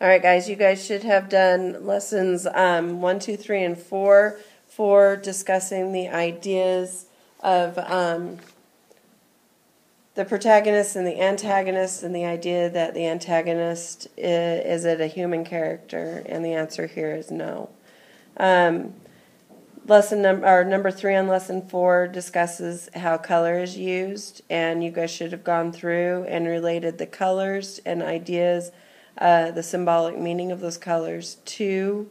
All right, guys, you guys should have done lessons 1, 2, 3, and 4 for discussing the ideas of the protagonist and the antagonist, and the idea that the antagonist is it a human character, and the answer here is no. Number 3 on lesson 4 discusses how color is used, and you guys should have gone through and related the colors and ideas, the symbolic meaning of those colors to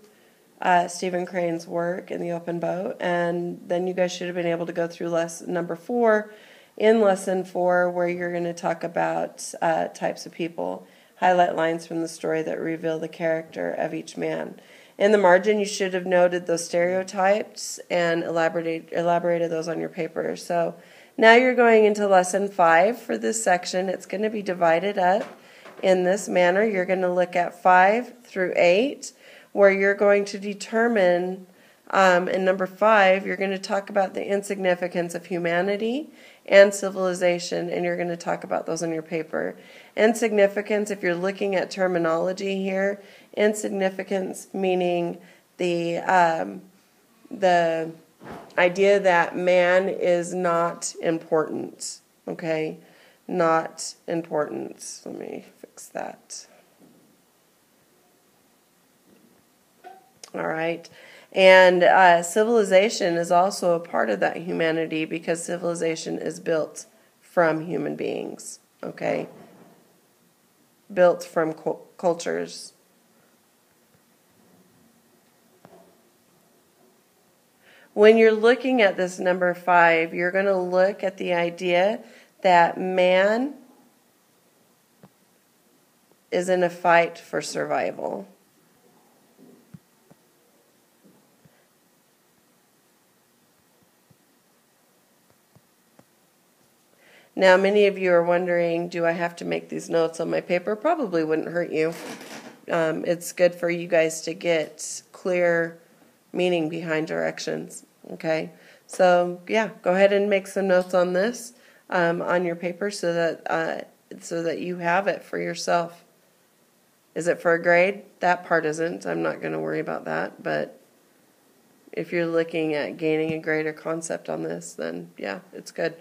Stephen Crane's work in The Open Boat, and then you guys should have been able to go through lesson number 4 in lesson 4, where you're going to talk about types of people, highlight lines from the story that reveal the character of each man. In the margin, you should have noted those stereotypes and elaborated those on your paper. So now you're going into lesson 5 for this section. It's going to be divided up in this manner. You're going to look at 5 through 8, where you're going to determine, in number 5, you're going to talk about the insignificance of humanity and civilization, and you're going to talk about those on your paper. Insignificance, if you're looking at terminology here, insignificance meaning the idea that man is not important, okay? Not important. Let me fix that. All right. And civilization is also a part of that humanity, because civilization is built from human beings, okay? Built from cultures. When you're looking at this number 5, you're going to look at the idea that man is in a fight for survival. Now, many of you are wondering, do I have to make these notes on my paper? Probably wouldn't hurt you. It's good for you guys to get clear meaning behind directions, okay? So, yeah, go ahead and make some notes on this on your paper so that you have it for yourself. Is it for a grade? That part isn't. I'm not going to worry about that, but if you're looking at gaining a grade or concept on this, then, yeah, it's good.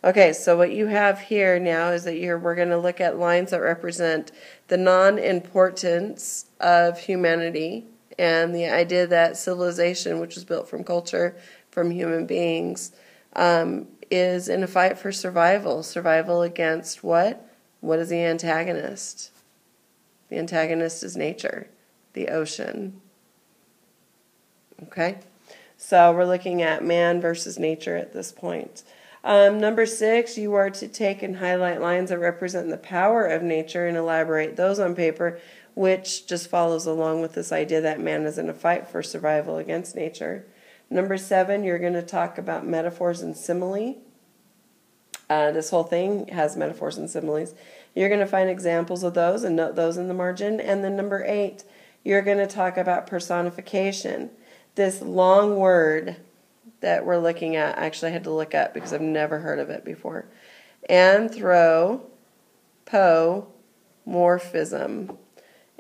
Okay, so what you have here now is that we're going to look at lines that represent the non-importance of humanity and the idea that civilization, which is built from culture, from human beings, is in a fight for survival. Survival against what? What is the antagonist? The antagonist is nature, the ocean. Okay, so we're looking at man versus nature at this point. Number 6, you are to take and highlight lines that represent the power of nature and elaborate those on paper, which just follows along with this idea that man is in a fight for survival against nature. Number 7, you're going to talk about metaphors and simile. This whole thing has metaphors and similes. You're going to find examples of those and note those in the margin. And then number 8, you're going to talk about personification. This long word that we're looking at, I actually had to look up because I've never heard of it before. Anthropomorphism.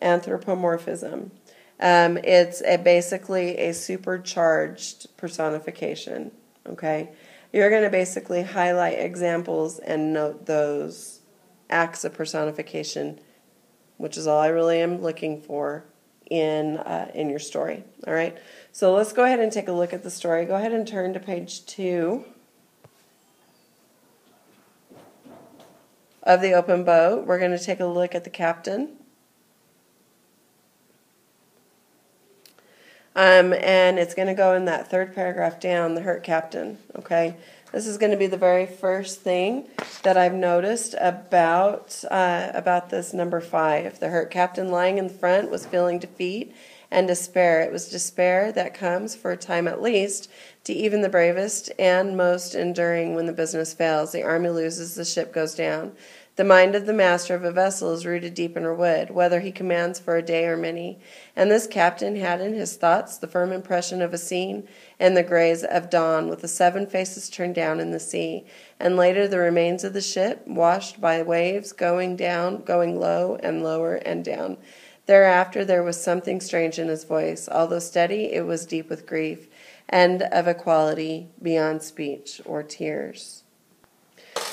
Anthropomorphism. It's basically a supercharged personification. Okay? You're going to basically highlight examples and note those acts of personification, which is all I really am looking for in your story. All right? So let's go ahead and take a look at the story. Go ahead and turn to page 2 of The Open Boat. We're going to take a look at the captain. And it's going to go in that third paragraph down, the hurt captain. Okay? This is going to be the very first thing that I've noticed about this number 5. The hurt captain lying in the front was feeling defeat and despair. It was despair that comes, for a time at least, to even the bravest and most enduring when the business fails. The army loses, the ship goes down. The mind of the master of a vessel is rooted deep in her wood, whether he commands for a day or many. And this captain had in his thoughts the firm impression of a scene and the grays of dawn, with the 7 faces turned down in the sea. And later the remains of the ship, washed by waves, going down, going low and lower and down. Thereafter there was something strange in his voice. Although steady, it was deep with grief, and of a quality beyond speech or tears.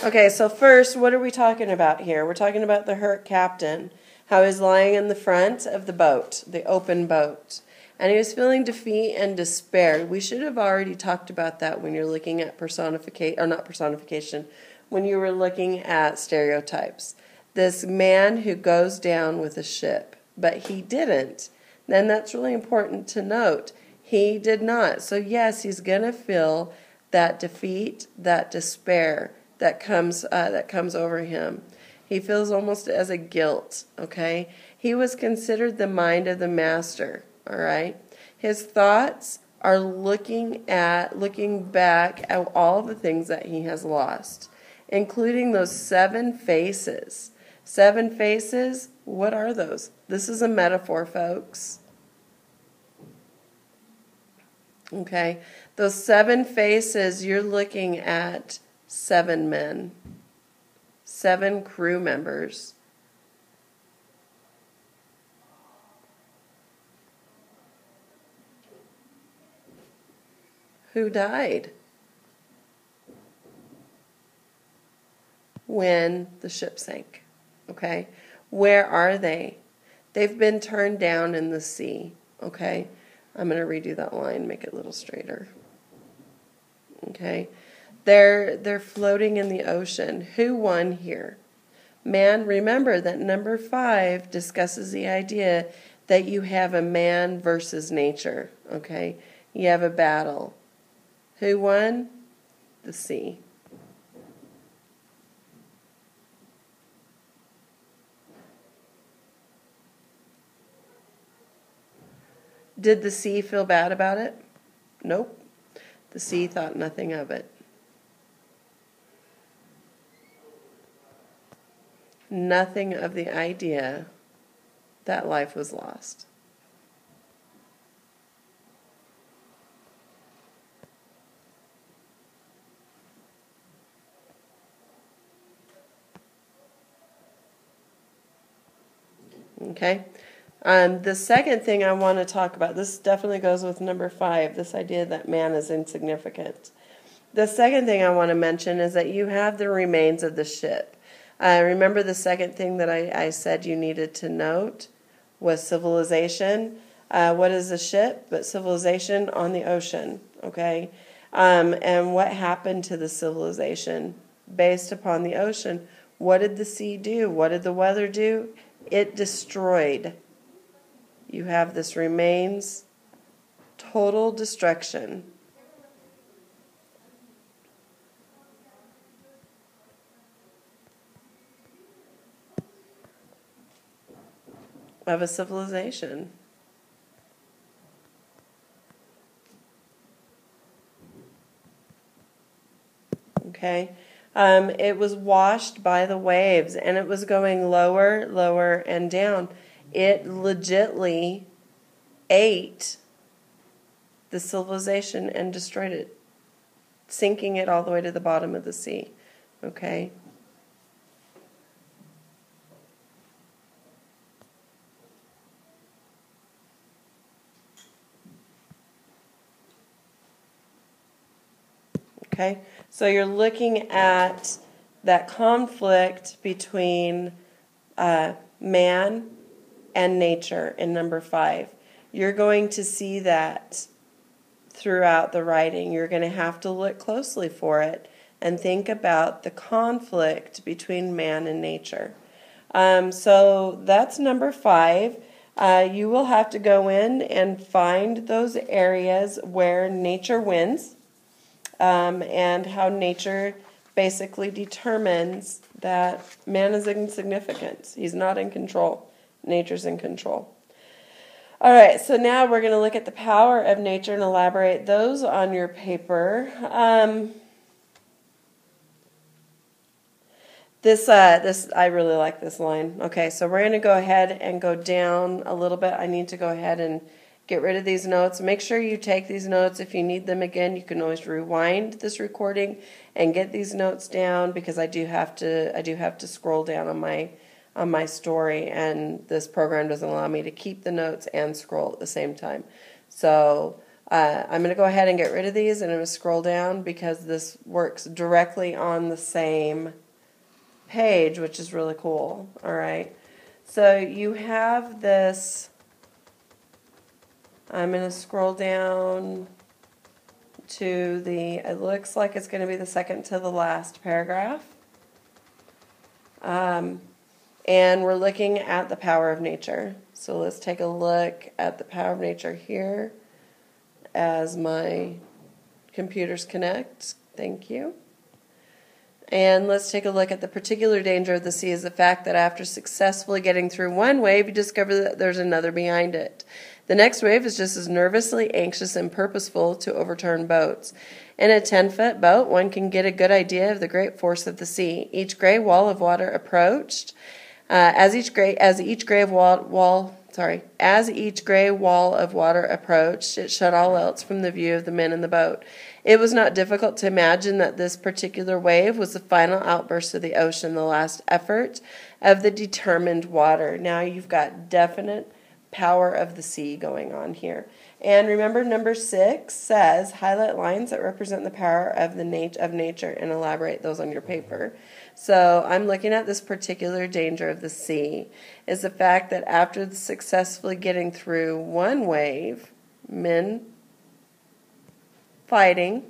Okay, so first, what are we talking about here? We're talking about the hurt captain, how he's lying in the front of the boat, the open boat. And he was feeling defeat and despair. We should have already talked about that when you're looking at when you were looking at stereotypes. This man who goes down with a ship, but he didn't. Then that's really important to note. He did not. So yes, he's going to feel that defeat, that despair that comes over him. He feels almost as a guilt, okay? He was considered the mind of the master, all right? His thoughts are looking back at all the things that he has lost, including those 7 faces. 7 faces, what are those? This is a metaphor, folks. Okay, those 7 faces, you're looking at 7 men, 7 crew members. Who died when the ship sank. Okay, where are they? They've been turned down in the sea. Okay, I'm going to redo that line, make it a little straighter. Okay, they're floating in the ocean. Who won here? Man, remember that number 5 discusses the idea that you have a man versus nature. Okay, you have a battle. Who won? The sea. Did the sea feel bad about it? Nope. The sea thought nothing of it. Nothing of the idea that life was lost. Okay. The second thing I want to talk about, this definitely goes with number 5, this idea that man is insignificant. The second thing I want to mention is that you have the remains of the ship. Remember the second thing that I said you needed to note was civilization. What is a ship but civilization on the ocean? Okay. And what happened to the civilization based upon the ocean? What did the sea do? What did the weather do? It destroyed. You have this remains, total destruction. Of a civilization. Okay. It was washed by the waves, and it was going lower, lower, and down. It legitly ate the civilization and destroyed it, sinking it all the way to the bottom of the sea. Okay? Okay? So you're looking at that conflict between man and nature in number 5. You're going to see that throughout the writing. You're going to have to look closely for it and think about the conflict between man and nature. So that's number 5. You will have to go in and find those areas where nature wins, and how nature basically determines that man is insignificant. He's not in control. Nature's in control. All right, so now we're going to look at the power of nature and elaborate those on your paper. This I really like this line. Okay, so we're going to go ahead and go down a little bit. I need to go ahead and get rid of these notes. Make sure you take these notes. If you need them again, you can always rewind this recording and get these notes down, because I do have to scroll down on on my story, and this program doesn't allow me to keep the notes and scroll at the same time. So I'm going to go ahead and get rid of these, and I'm going to scroll down because this works directly on the same page, which is really cool. All right. So you have this. I'm going to scroll down to it looks like it's going to be the second to the last paragraph. And we're looking at the power of nature. So let's take a look at the power of nature here as my computers connect. Thank you. And let's take a look at the particular danger of the sea is the fact that after successfully getting through one wave, you discover that there's another behind it. The next wave is just as nervously anxious and purposeful to overturn boats. In a 10-foot boat, one can get a good idea of the great force of the sea. Each gray wall of water approached. As each gray wall of water approached, it shut all else from the view of the men in the boat. It was not difficult to imagine that this particular wave was the final outburst of the ocean, the last effort of the determined water. Now you've got definite power of the sea going on here. And remember, number 6 says, highlight lines that represent the power of nature and elaborate those on your paper. So I'm looking at this particular danger of the sea is the fact that after successfully getting through one wave, men fighting,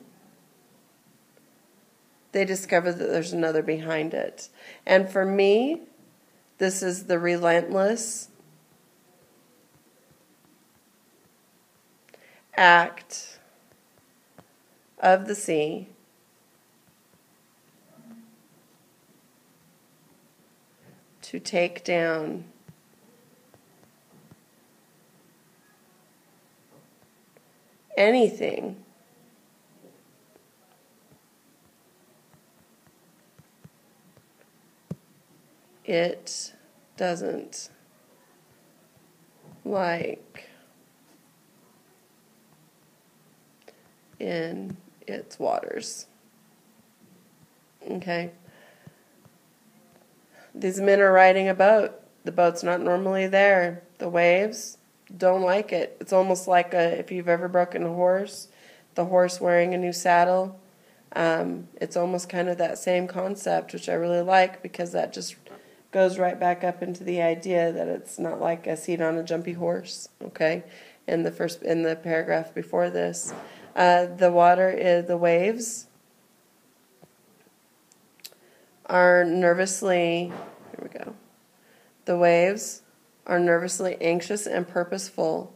they discover that there's another behind it. And for me, this is the relentless act of the sea to take down anything it doesn't like in its waters. Okay. These men are riding a boat. The boat's not normally there. The waves don't like it. It's almost like if you've ever broken a horse, the horse wearing a new saddle. It's almost kind of that same concept, which I really like because that just goes right back up into the idea that it's not like a seat on a jumpy horse. Okay, in the paragraph before this. The waves are nervously, here we go. The waves are nervously anxious and purposeful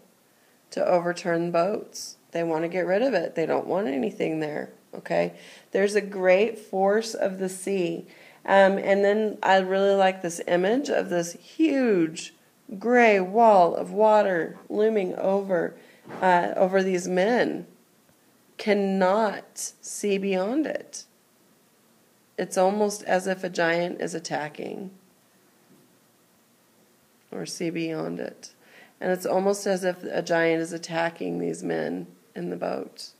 to overturn boats. They want to get rid of it. They don't want anything there, okay? There's a great force of the sea. And then I really like this image of this huge gray wall of water looming over these men. Cannot see beyond it. It's almost as if a giant is attacking or see beyond it. And it's almost as if a giant is attacking these men in the boat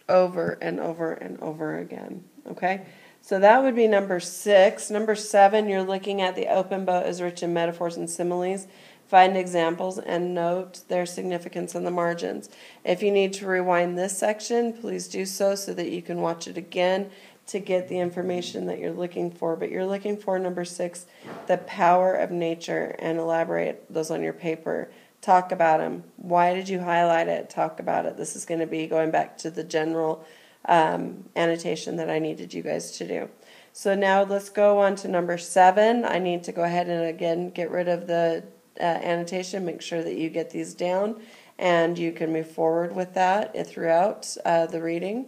over and over and over again. Okay? So that would be number 6. Number 7, you're looking at the open boat is rich in metaphors and similes. Find examples and note their significance in the margins. If you need to rewind this section, please do so that you can watch it again to get the information that you're looking for. But you're looking for number 6, the power of nature, and elaborate those on your paper. Talk about them. Why did you highlight it? Talk about it. This is going to be going back to the general annotation that I needed you guys to do. So now let's go on to number 7. I need to go ahead and again get rid of the annotation. Make sure that you get these down and you can move forward with that throughout the reading.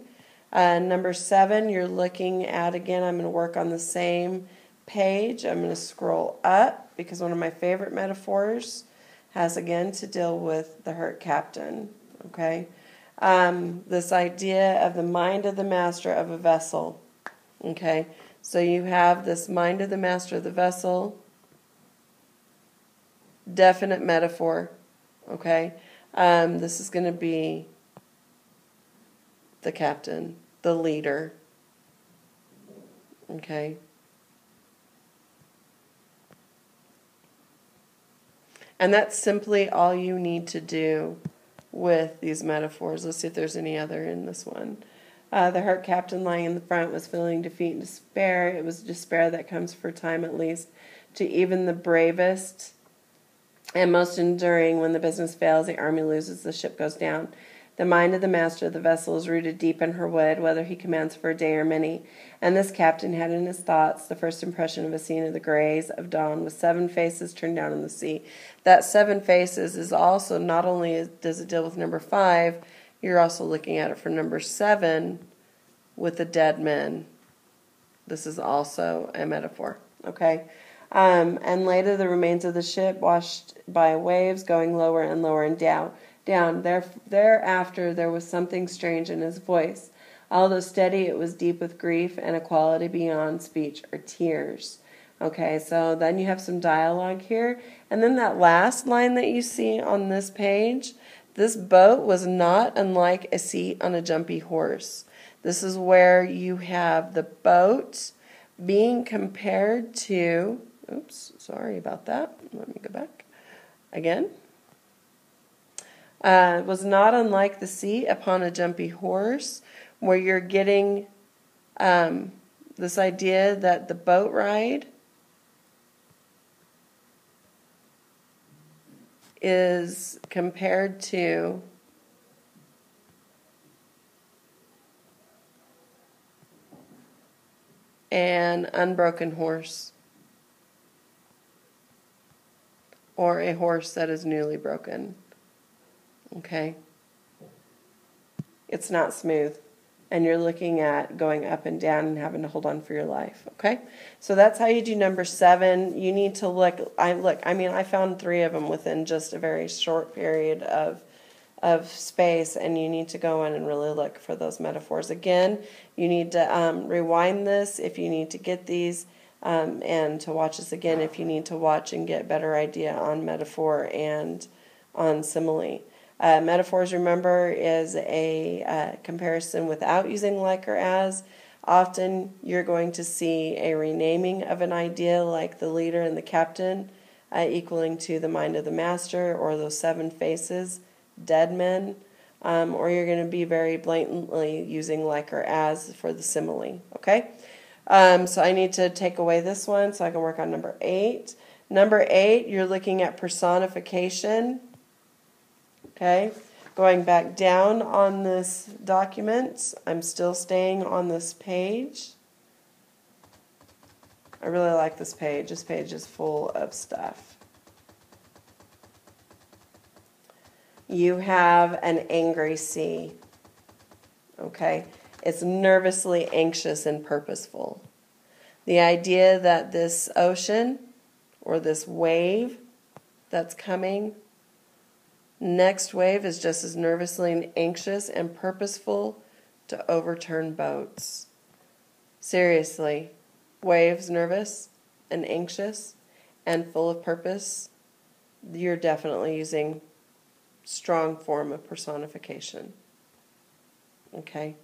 Number 7, you're looking at, again, I'm going to work on the same page. I'm going to scroll up because one of my favorite metaphors has, again, to deal with the hurt captain. Okay? This idea of the mind of the master of a vessel. Okay? So you have this mind of the master of the vessel, definite metaphor. Okay? This is going to be the captain, the leader. Okay? And that's simply all you need to do with these metaphors. Let's see if there's any other in this one. The hurt captain lying in the front was feeling defeat and despair. It was despair that comes for time at least to even the bravest and most enduring. When the business fails, the army loses, the ship goes down. The mind of the master of the vessel is rooted deep in her wood, whether he commands for a day or many. And this captain had in his thoughts the first impression of a scene of the grays of dawn with 7 faces turned down in the sea. That 7 faces is also, not only does it deal with number 5, you're also looking at it for number 7 with the dead men. This is also a metaphor, okay? And later the remains of the ship washed by waves going lower and lower and down. Thereafter there was something strange in his voice. Although steady, it was deep with grief and a quality beyond speech or tears. Okay, so then you have some dialogue here. And then that last line that you see on this page, this boat was not unlike a seat on a jumpy horse. This is where you have the boat being compared to, oops, sorry about that. Let me go back again. Was not unlike the seat upon a jumpy horse, where you're getting this idea that the boat ride is compared to an unbroken horse, or a horse that is newly broken. Okay? It's not smooth. And you're looking at going up and down and having to hold on for your life. Okay? So that's how you do number 7. You need to look. I found 3 of them within just a very short period of space, and you need to go in and really look for those metaphors. Again, you need to rewind this if you need to get these, and to watch this again if you need to watch and get a better idea on metaphor and on simile. Metaphors, remember, is a comparison without using like or as. Often you're going to see a renaming of an idea, like the leader and the captain, equaling to the mind of the master, or those 7 faces, dead men, or you're going to be very blatantly using like or as for the simile. Okay? So I need to take away this one so I can work on number 8. Number 8, you're looking at personification. Okay, going back down on this document, I'm still staying on this page. I really like this page. This page is full of stuff. You have an angry sea. Okay, it's nervously anxious and purposeful. The idea that this ocean or this wave that's coming, next wave is just as nervously anxious and purposeful to overturn boats. Seriously, waves nervous and anxious and full of purpose, you're definitely using strong form of personification. Okay?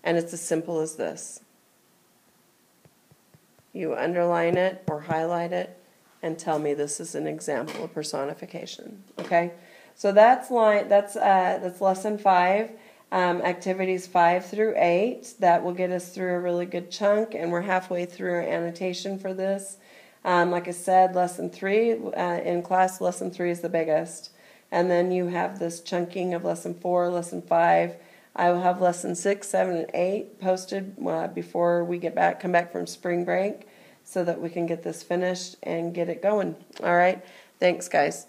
And it's as simple as this. You underline it or highlight it and tell me this is an example of personification. Okay? So that's lesson 5, activities 5 through 8. That will get us through a really good chunk, and we're halfway through our annotation for this. Like I said, lesson 3 in class, lesson 3 is the biggest, and then you have this chunking of lesson 4, lesson 5. I will have lesson 6, 7, and 8 posted before we come back from spring break, so that we can get this finished and get it going. All right, thanks, guys.